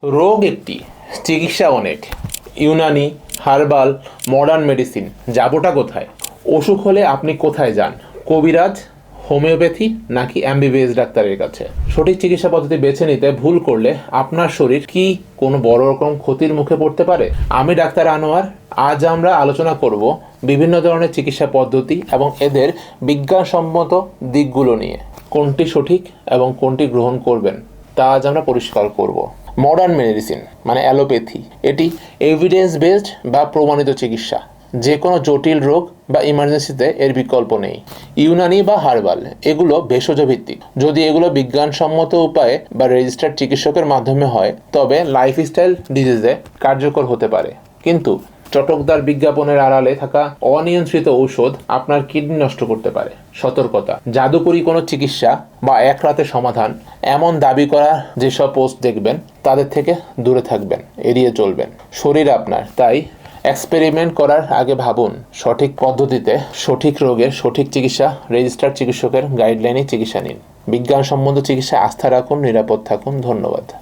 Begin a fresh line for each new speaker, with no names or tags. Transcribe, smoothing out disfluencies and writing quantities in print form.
রোগ একটি, চিকিৎসা অনেক। ইউনানি, হার্বাল, মডার্ন মেডিসিন, যাবোটা কোথায়? অসুখ হলে আপনি কোথায় যান? কবিরাজ, হোমিওপ্যাথি নাকি এমবিবিএস ডাক্তারের কাছে? সঠিক চিকিৎসা পদ্ধতি বেছে নিতে ভুল করলে আপনার শরীর কি কোনো বড় রকম ক্ষতির মুখে পড়তে পারে? আমি ডাক্তার আনোয়ার। আজ আমরা আলোচনা করব বিভিন্ন ধরনের চিকিৎসা পদ্ধতি এবং এদের বিজ্ঞানসম্মত দিকগুলো নিয়ে। কোনটি সঠিক এবং কোনটি গ্রহণ করবেন তা আজ আমরা পরিষ্কার করব। মডার্ন মেডিসিন মানে অ্যালোপ্যাথি, এটি এভিডেন্স বেসড বা প্রমাণিত চিকিৎসা। যে কোনো জটিল রোগ বা ইমার্জেন্সিতে এর বিকল্প নেই। ইউনানি বা হার্বাল, এগুলো ভেষজ ভিত্তিক। যদি এগুলো বিজ্ঞানসম্মত উপায়ে বা রেজিস্টার্ড চিকিৎসকের মাধ্যমে হয় তবে লাইফস্টাইল ডিজিজে কার্যকর হতে পারে। কিন্তু চটকদার বিজ্ঞাপনের আড়ালে থাকা অনিয়ন্ত্রিত ঔষধ আপনার কিডনি নষ্ট করতে পারে। সতর্কতা, জাদুকরি কোনো চিকিৎসা বা এক রাতে সমাধান এমন দাবি করা যেসব পোস্ট দেখবেন তাদের থেকে দূরে থাকবেন, এড়িয়ে চলবেন। শরীর আপনার, তাই এক্সপেরিমেন্ট করার আগে ভাবুন। সঠিক পদ্ধতিতে সঠিক রোগের সঠিক চিকিৎসা, রেজিস্টার্ড চিকিৎসকের গাইডলাইনে চিকিৎসা নিন। বিজ্ঞানসম্মত চিকিৎসা আস্থা রাখুন, নিরাপদ থাকুন। ধন্যবাদ।